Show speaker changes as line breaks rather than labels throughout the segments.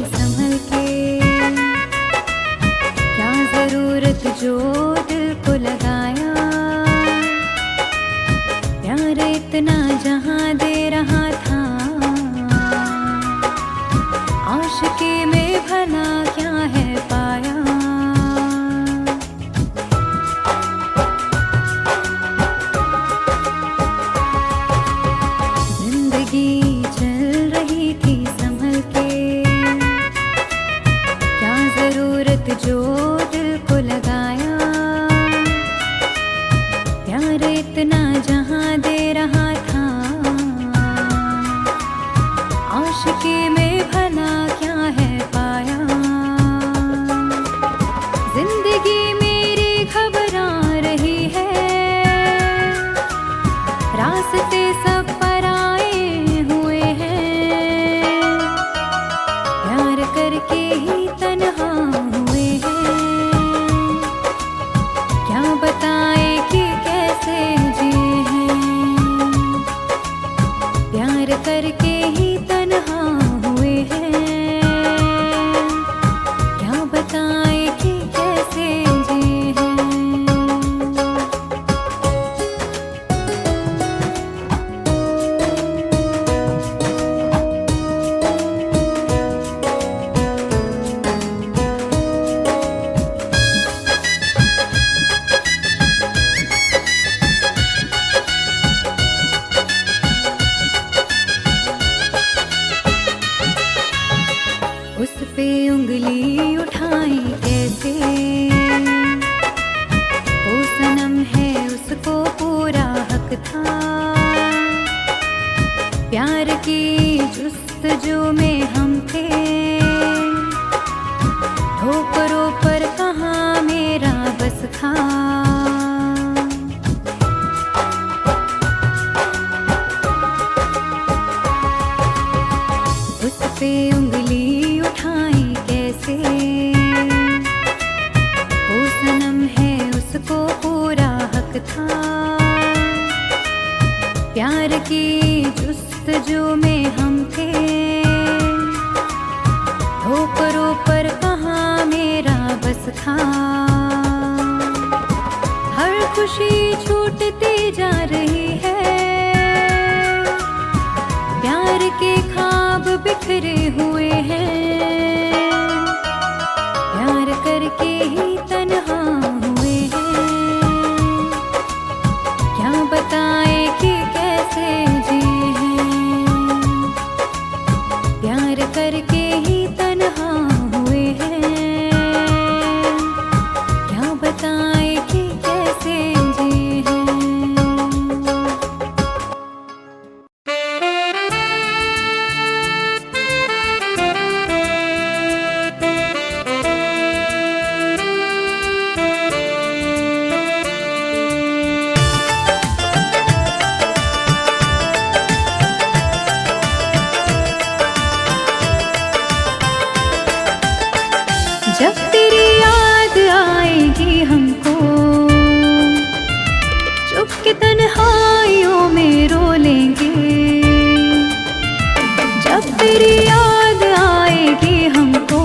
संभल के, क्या जरूरत जो दिल को लगाया। प्यार इतना जहां दे रहा था, आशिकी में भला क्या है पाया। जिंदगी चल रही थी संभल के, क्या जरूरत जो दिल को लगाया। प्यार इतना जहां दे रहा था, आशिकी में भला क्या है पाया। जिंदगी मेरी घबरा रही है, रास्ते सब पराए हुए हैं। प्यार करके ही तन्हा हुए हैं, क्या बताए कि कैसे जिए हैं। प्यार करके ही तन्हा हुए हैं, क्या बताए कि कैसे जिए हैं। उस पे उंगली उठाई कैसे, वो सनम है उसको पूरा हक था। प्यार की जुस्तजू में हम थे, ठोकरों पर कहाँ मेरा बस था। उस पे उंगली उठाई कैसे, वो सनम है उसको पूरा हक था। प्यार की जुस्तजू में हम थे, ठोकरों पर कहाँ मेरा बस था। हर खुशी छूटती जा रही है, प्यार के ख्वाब बिखरे हुए हैं। प्यार करके ही तन्हा हुए हैं, क्या बताए कि कैसे जिए हैं। प्यार करके ही तन्हा हुए हैं, क्या बताए कि कैसे जिए हैं। जब तेरी याद आएगी हमको, चुप के तन्हाइयों में रो लेंगे। जब तेरी याद आएगी हमको,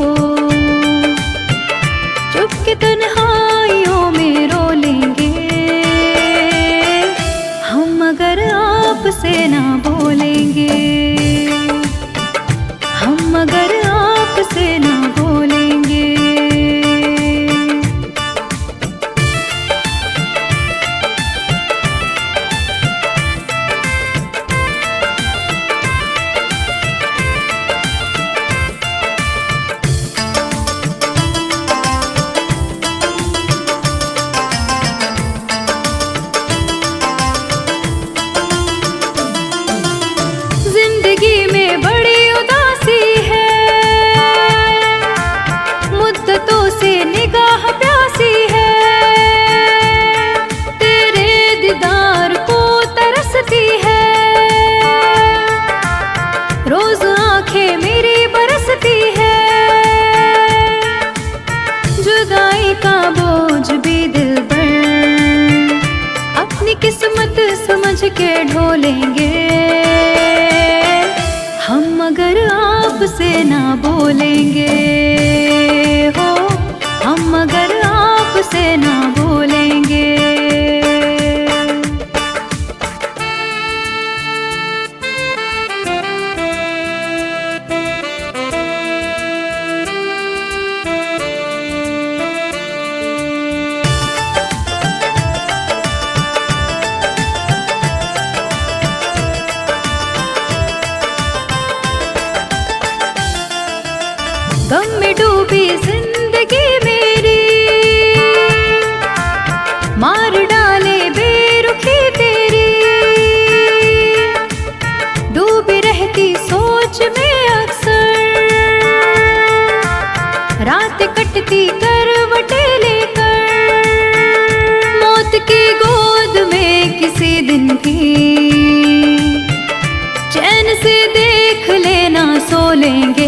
चुप के तन्हाइयों में रो लेंगे। हम अगर आपसे ना बोलेंगे, हम अगर आपसे ना बोलेंगे। जिंदगी में बड़ी उदासी है, मुद्दतों से निगाह प्यासी है। तेरे दीदार को तरसती है, रोज आंखें मेरी बरसती है। जुदाई का बोझ भी दिल पर अपनी किस्मत समझ के ढोलेंगे। हम अगर आपसे ना बोलेंगे हो, हम मगर आपसे ना बोलेंगे। गम में डूबी जिंदगी मेरी, मार डाले बेरुखी तेरी। डूबी रहती सोच में अक्सर, रात कटती करवटे लेकर। मौत की गोद में किसी दिन की चैन से देख लेना सो लेंगे।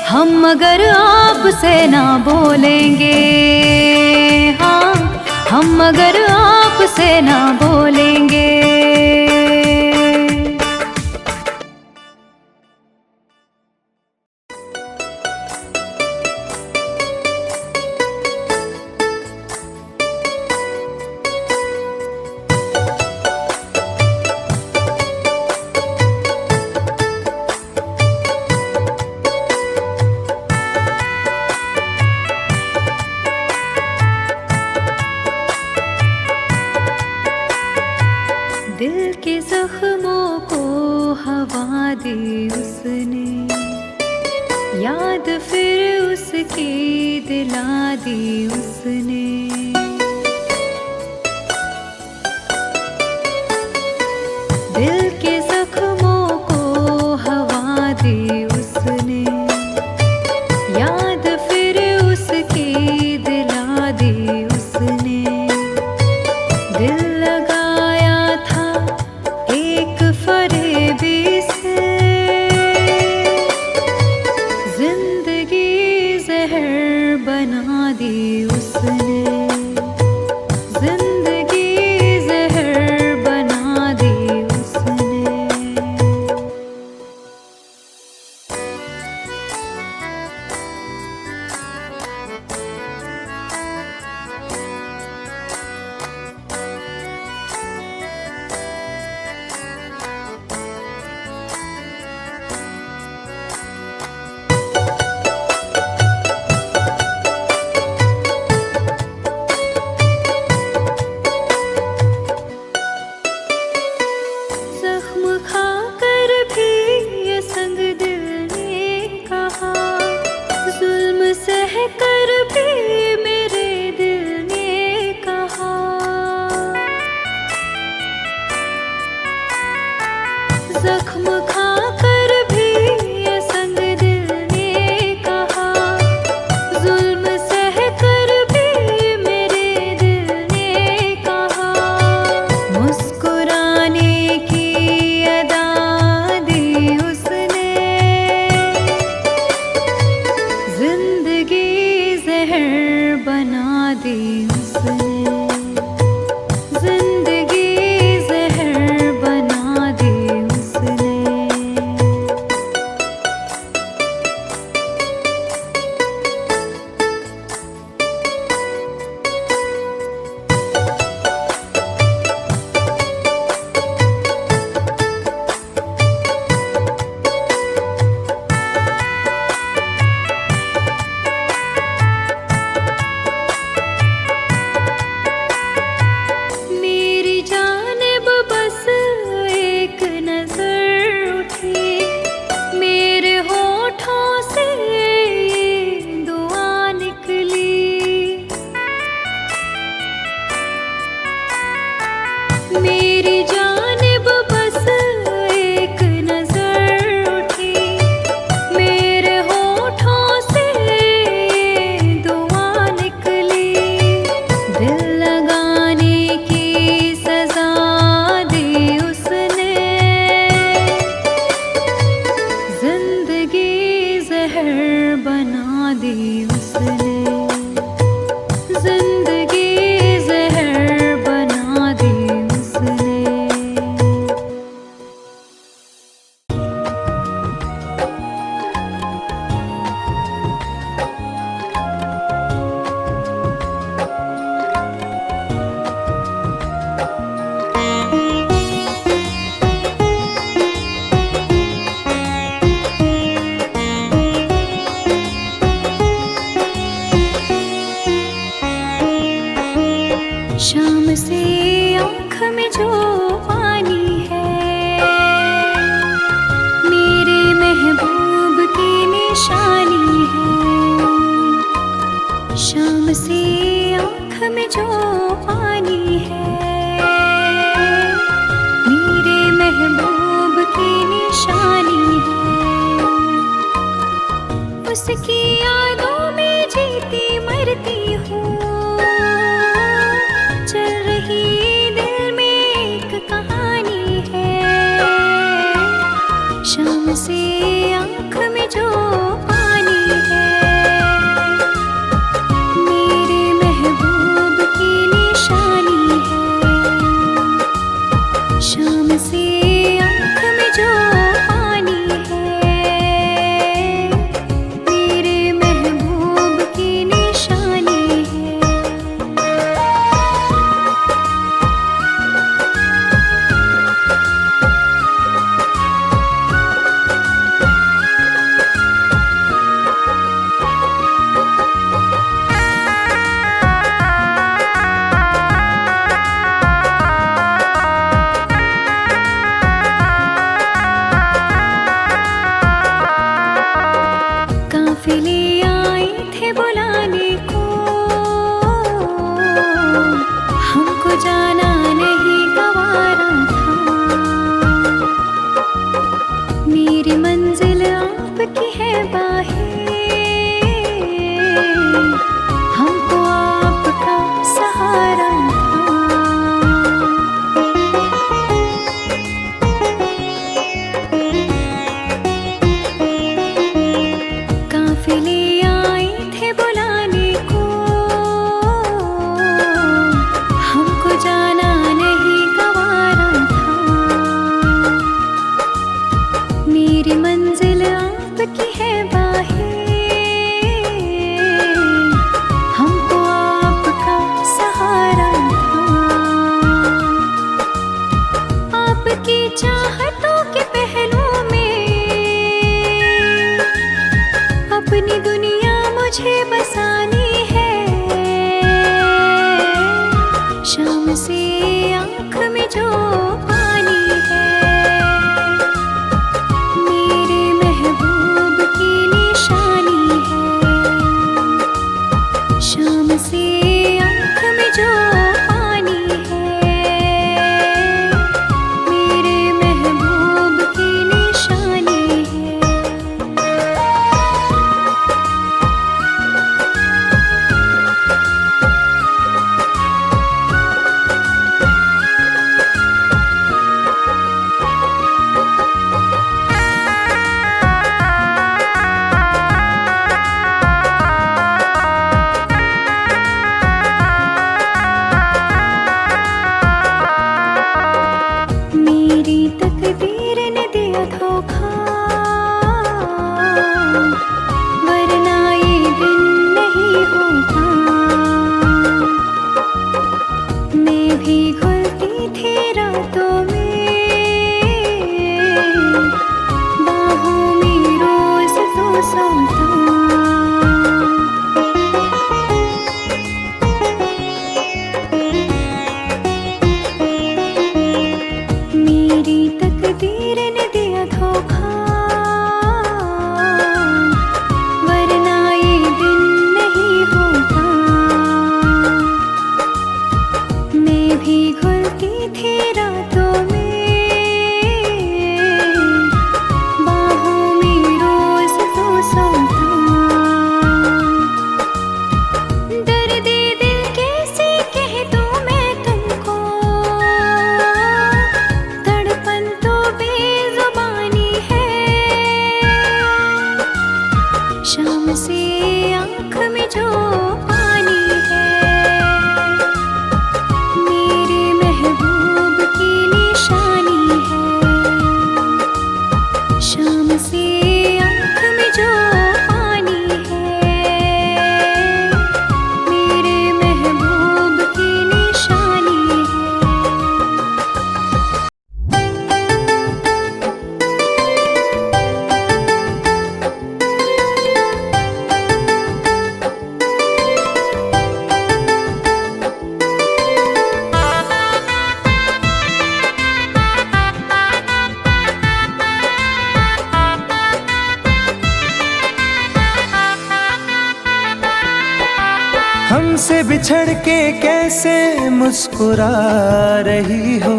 हम मगर आपसे ना बोलेंगे, हाँ हम मगर आपसे ना बोलेंगे। दिल के जख्मों को हवा दी उसने, याद फिर उसकी दिला दी उसने। दिल के जख्मों को हवा दी उसने, याद फिर उसकी दिला दी उसने। दिल लगाया था एक फरेबी से, जिंदगी जहर बना दी उसने। जिंदगी जहर बना दी उसने। जख्म खाकर भी ये संग दिल ने कहा, जुल्म सह कर भी मेरे दिल ने कहा। जख्म खाकर भी ये संग दिल ने कहा, जुल्म सह कर भी मेरे दिल ने कहा। मुस्कुराने की अदा दी उसने, जिंदगी जहर बना दी उसने। जिंदगी जहर बना दी उसने। मेरी जानिब बस एक नजर उठी, मेरे होठों से ये दुआ निकली। मेरी जानिब बस एक नजर उठी, मेरे होठों से ये दुआ निकली। दिल लगाने की सजा दी उसने, जिंदगी जहर बना दी उसने। जिंदगी जहर बना दी उसने। उसकी यादों में जीती मरती हूँ। चल रही दिल में एक कहानी है, शाम से आँख में जो पानी है, मेरे महबूब की निशानी है। शाम से आँख में जो पानी है, मेरे महबूब की निशानी है। काफिले आए थे बुलाने को, हमको जाना नहीं गवारा था। मेरी मंजिल आपकी है बाहें, हमको आपका सहारा था। काफिले आए थे बुलाने को, हमको जाना नहीं गवारा था। मेरी मंजिल आपकी है बाहें, हमको आपका सहारा था। आपकी चाहतों के पहलू में अपनी दुनिया मुझे बसानी है। शाम से आँख में जो पानी है, मेरे महबूब की निशानी है। शाम से आँख में जो पानी है, मेरे महबूब की निशानी है। मेरी तकदीर ने दिया धोखा, वरना ये दिन नहीं होता। मैं भी घुलती थी रातों में, बाहों में रोज तो सोता। मेरी तकदीर ने दिया धोखा, वरना ये दिन नहीं होता। मैं भी घुलती थी रातों में, बाहों में रोज तो सोता। दर्द दिल कैसे कह दूं मैं तुमको, तड़पन तो बेजुबानी है। शाम से आँख में जो पानी है, मेरे महबूब की निशानी है। शाम से आँख में जो पानी है, मेरे महबूब की निशानी है।
हमसे बिछड़ के कैसे मुस्कुरा रही हो,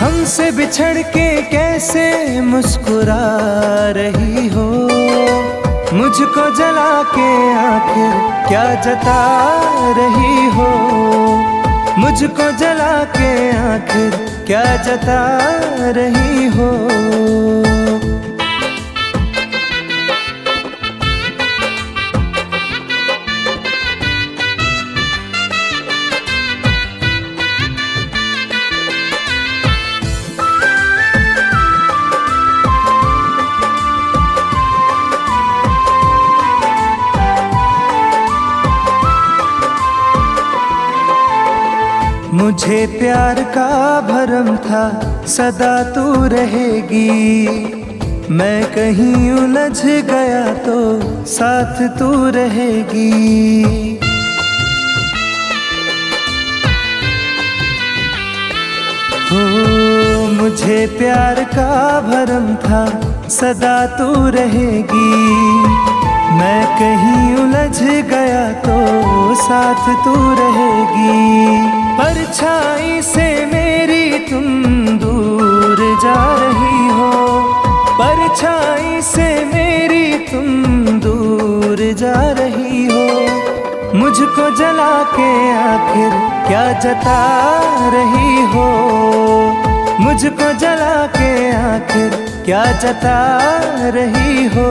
हमसे बिछड़ के कैसे मुस्कुरा रही हो, मुझको जला के आखिर क्या जता रही हो, मुझको जला के आखिर क्या जता रही हो। मुझे प्यार का भरम था सदा तू रहेगी, मैं कहीं उलझ गया तो साथ तू रहेगी। हो मुझे प्यार का भरम था सदा तू रहेगी, मैं कहीं उलझ गया तो साथ तू रहेगी। परछाई से मेरी तुम दूर जा रही हो, परछाई से मेरी तुम दूर जा रही हो, मुझको जला के आखिर क्या जता रही हो, मुझको जला के आखिर क्या जता रही हो।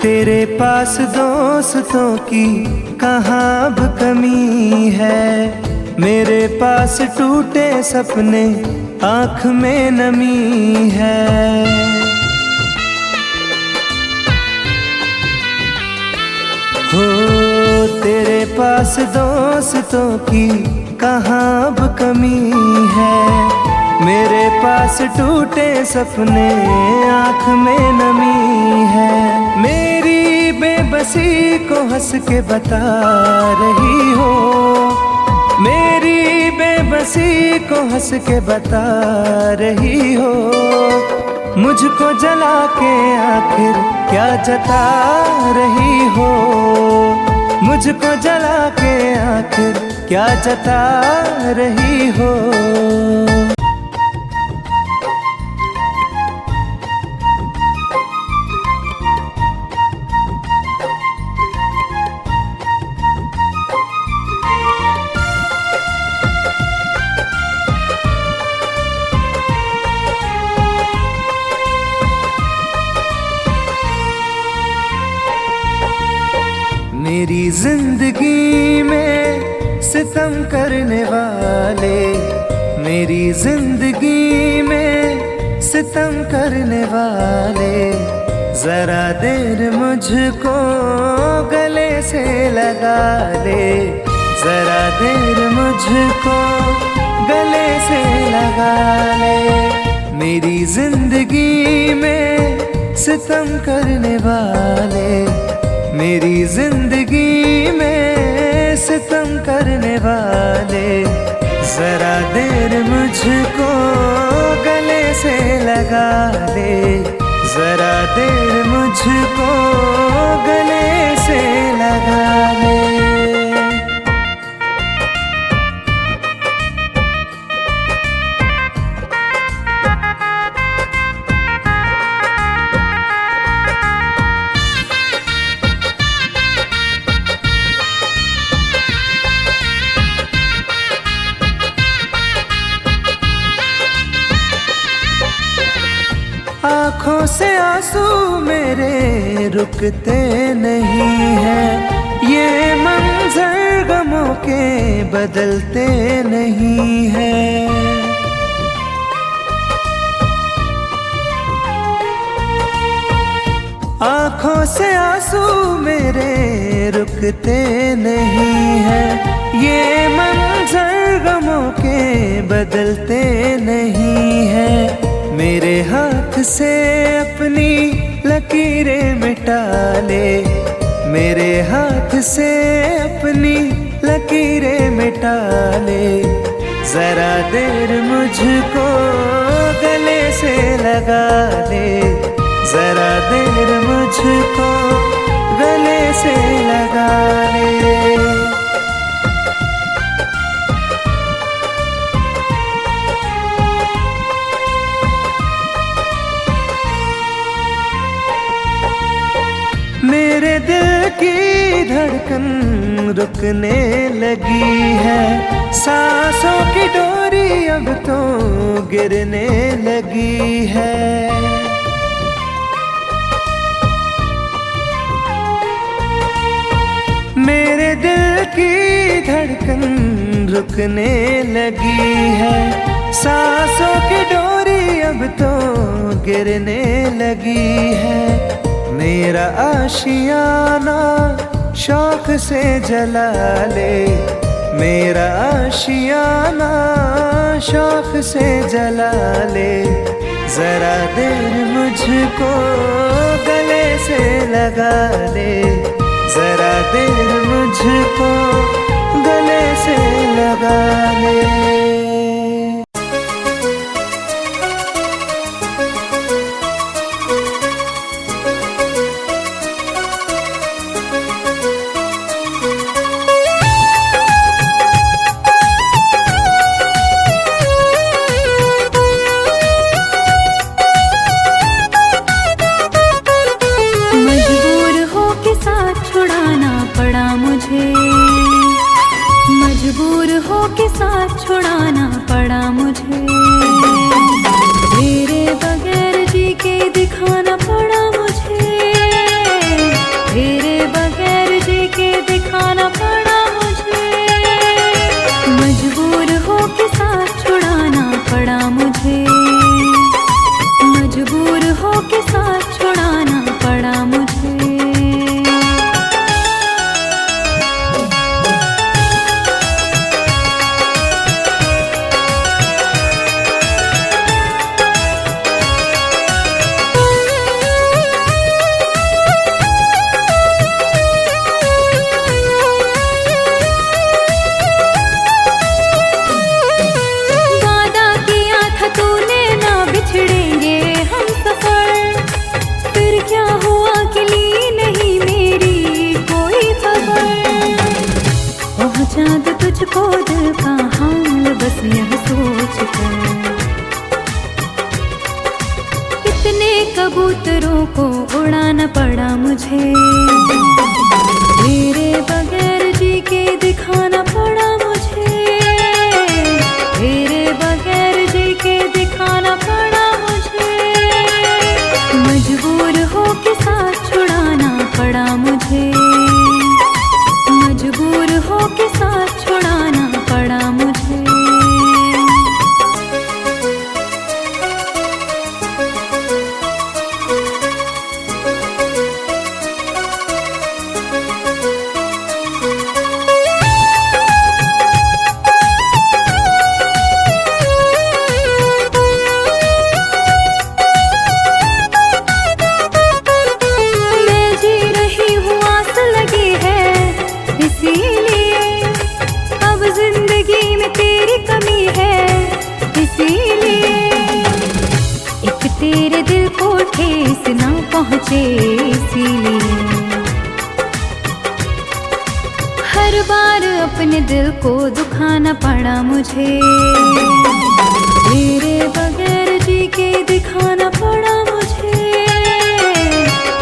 तेरे पास दोस्तों की कहाँ अब कमी है, मेरे पास टूटे सपने आँख में नमी है। हो तेरे पास दोस्तों की कहाँ अब कमी है, मेरे पास टूटे सपने आँख में नमी है। मेरी बेबसी को हंस के बता रही हो, मेरी बेबसी को हंस के बता रही हो, मुझको जला के आखिर क्या जता रही हो, मुझको जला के आखिर क्या जता रही हो। मेरी जिंदगी में सितम करने वाले, मेरी जिंदगी में सितम करने वाले, जरा देर मुझको गले से लगा ले, जरा देर मुझको गले से लगा ले। मेरी जिंदगी में सितम करने वाले, मेरी जिंदगी में सितम करने वाले, जरा देर मुझको गले से लगा ले, जरा देर मुझको गले से लगा ले। आँखों से आंसू मेरे रुकते नहीं हैं, ये मंजर गमों के बदलते नहीं हैं। आँखों से आंसू मेरे रुकते नहीं हैं, ये मंजर गमों के बदलते नहीं हैं। मेरे हाथ से अपनी लकीरें मिटा डाले, मेरे हाथ से अपनी लकीरें मिटा ले। जरा देर मुझको गले से लगा ले, जरा देर मुझको गले से लगा ले। मेरे दिल की धड़कन रुकने लगी है, सांसों की डोरी अब तो गिरने लगी है। मेरे दिल की धड़कन रुकने लगी है, सांसों की डोरी अब तो गिरने लगी है। मेरा आशियाना शौक से जला ले, मेरा आशियाना शौक से जला ले। जरा देर मुझको गले से लगा ले, जरा देर मुझको गले से लगा ले।
मजबूर हो के साथ छुड़ाना पड़ा मुझे, तेरे बगैर जी के दिखाना पड़ा मुझे, तेरे बगैर जी के दिखाना पड़ा मुझे। मजबूर हो के साथ छुड़ाना पड़ा मुझे, मजबूर हो के साथ छुड़ाना पड़ा मुझे। चाँद तुझको दिल का हाल बस यह सोच कर, कितने कबूतरों को उड़ाना पड़ा मुझे, तेरे बगैर जी के दिखाना पड़ा मुझे, तेरे बगैर जी के दिखाना पड़ा मुझे। मजबूर हो के साथ छुड़ाना पड़ा मुझे, मजबूर हो के साथ छुड़ाना पड़ा मुझे। मैं जी रही हूँ आस लगी है, इसीलिए अब जिंदगी में तेरी कमी है, इसीलिए एक तेरे दिल को ठेस ना पहुँचे, इसीलिए हर बार अपने दिल को दुखाना पड़ा मुझे, तेरे बगैर जी के दिखाना पड़ा मुझे,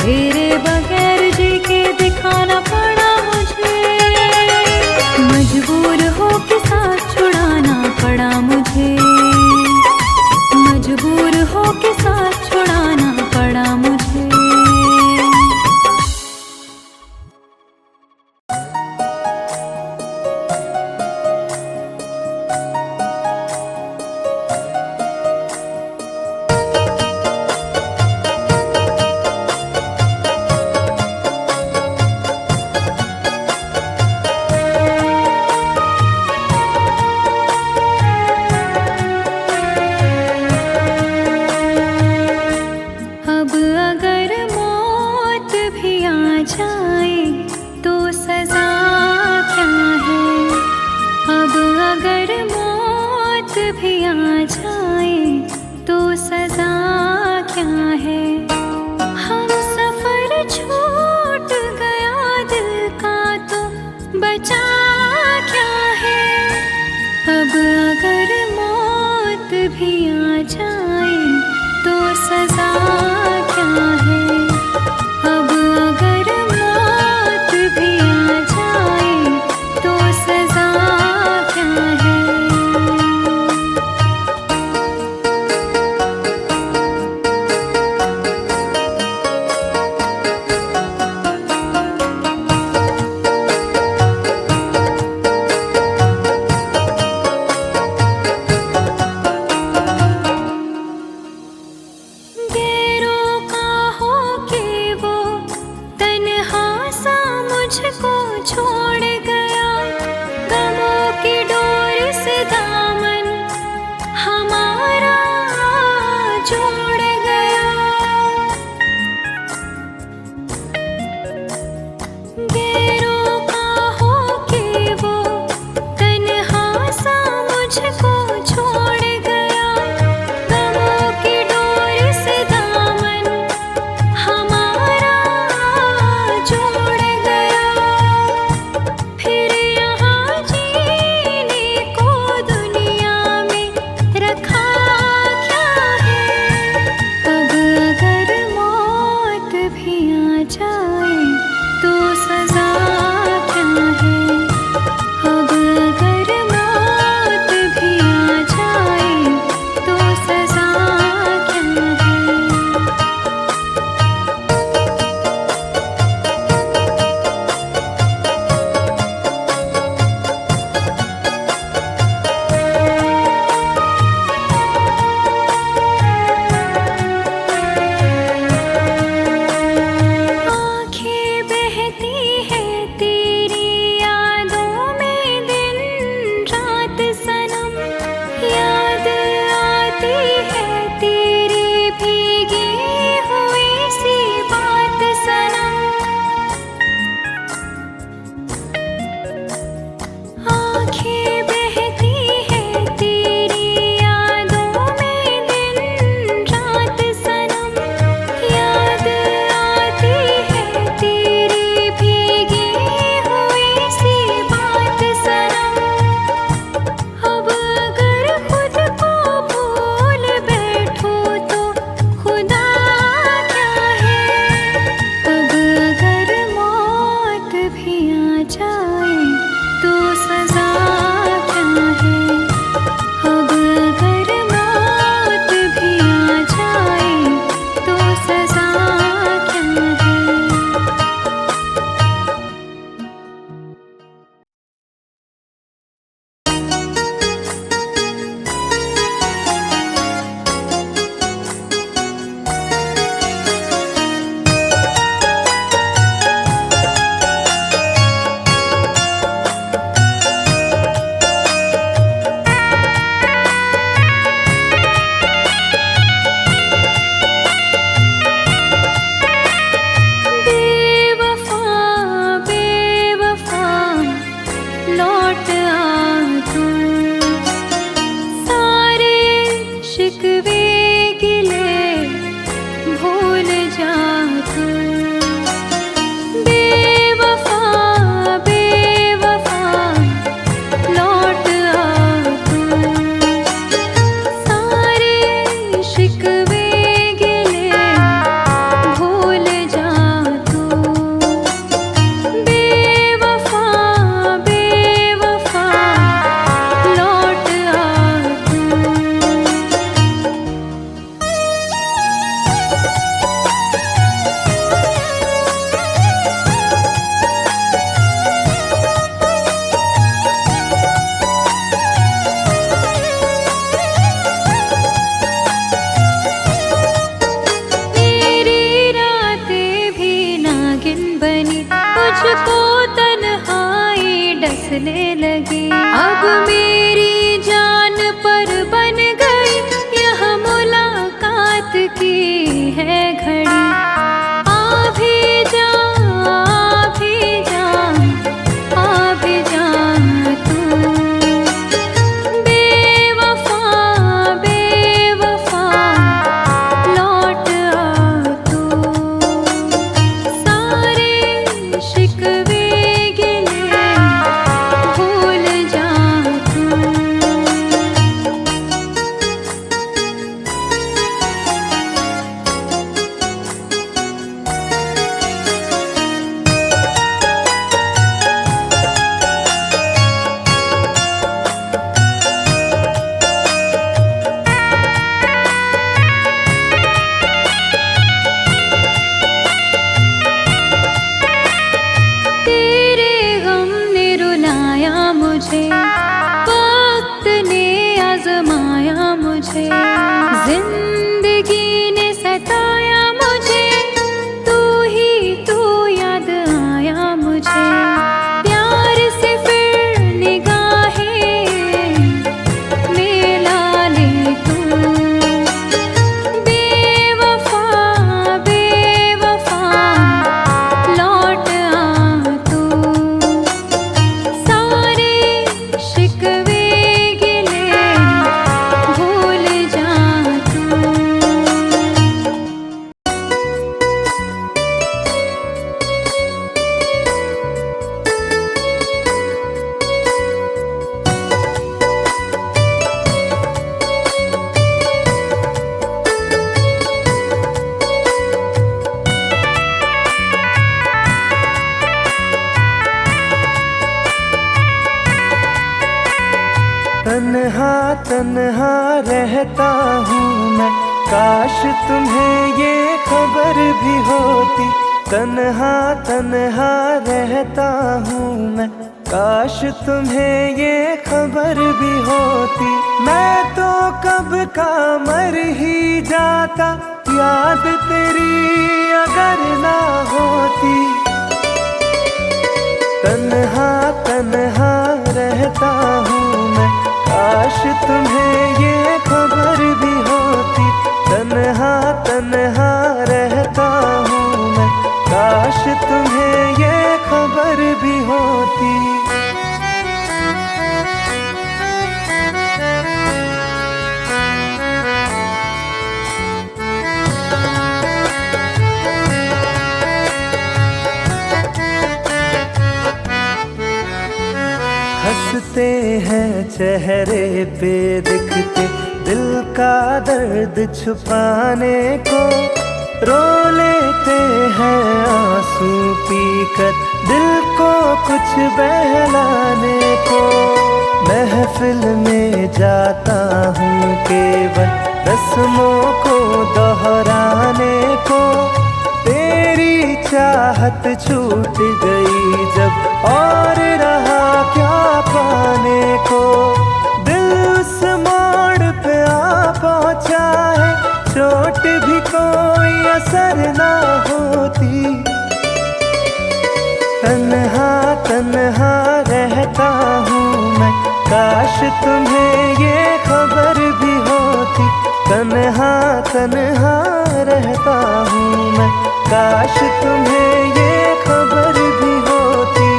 तेरे बगैर जी के दिखाना पड़ा मुझे। मजबूर हो के साथ छुड़ाना पड़ा मुझे, मजबूर हो के साथ छुड़ाना पड़ा मुझे। फिसलने लगी। अब मेरी जान पर बन गई यह मुलाकात की है घड़ी। आ भी जा, आ भी जा, आ भी जा तू। बेवफा, बेवफा लौट आ तू। सारे शिकवे गिले भूल जा तू। तेरे गम ने रुलाया मुझे, वक्त ने आजमाया मुझे। जिंदगी ने सताया मुझे, तू ही तू याद आया मुझे। प्यार से फिर निगाहें मिला ले तू। बेवफा, बेवफा लौट आ तू। सारे शिकवे गिले भूल जा तू।
तन्हा तन्हा रहता हूँ मैं, काश तुम्हें ये खबर भी होती। तन्हा तन्हा रहता हूँ मैं, काश तुम्हें ये खबर भी होती। मैं तो कब का मर ही जाता, याद तेरी अगर ना होती। तन्हा तन्हा रहता हूँ मैं, काश तुम्हें ये खबर भी होती। तन्हा तन्हा रहता हूँ मैं, काश तुम्हें ये खबर भी होती। हंसते हैं चेहरे पे दिखते, दिल का दर्द छुपाने को। रो लेते हैं आंसू पीकर, दिल को कुछ बहलाने को। महफिल में जाता हूँ केवल रस्मों को दोहराने को। तेरी चाहत छूट गई जब, और रहा क्या पाने को। दिल उस मोड़ पे आ पहुंचा है, चोट भी कोई असर ना होती। तन्हा तन्हा रहता हूँ मैं, काश तुम्हें ये खबर भी होती। तन्हा तन्हा रहता हूँ मैं, काश तुम्हें ये खबर भी होती।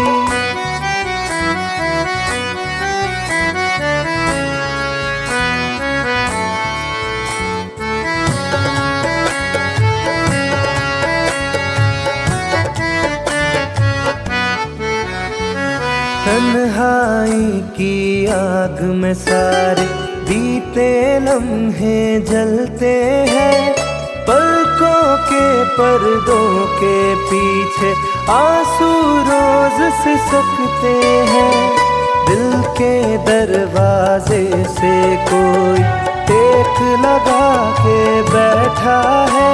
तन्हाई की आग में सारे बीते लम्हे जलते हैं। पलकों के पर्दों के पीछे आंसू रोज सिसकते हैं। दिल के दरवाजे से कोई टेक लगा के बैठा है।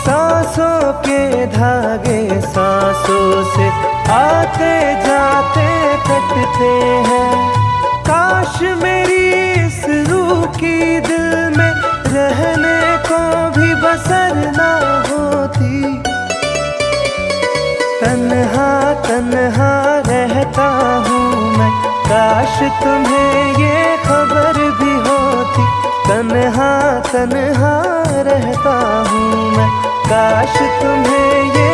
सांसों के धागे सांसों से आते जाते कटते हैं। काश मेरी इस रूह की दिल में रहने को भी बसर ना होती। तन्हा तन्हा रहता हूँ मैं, काश तुम्हें ये खबर भी होती, तन्हा तन्हा रहता हूँ मैं। काश तुम्हें ये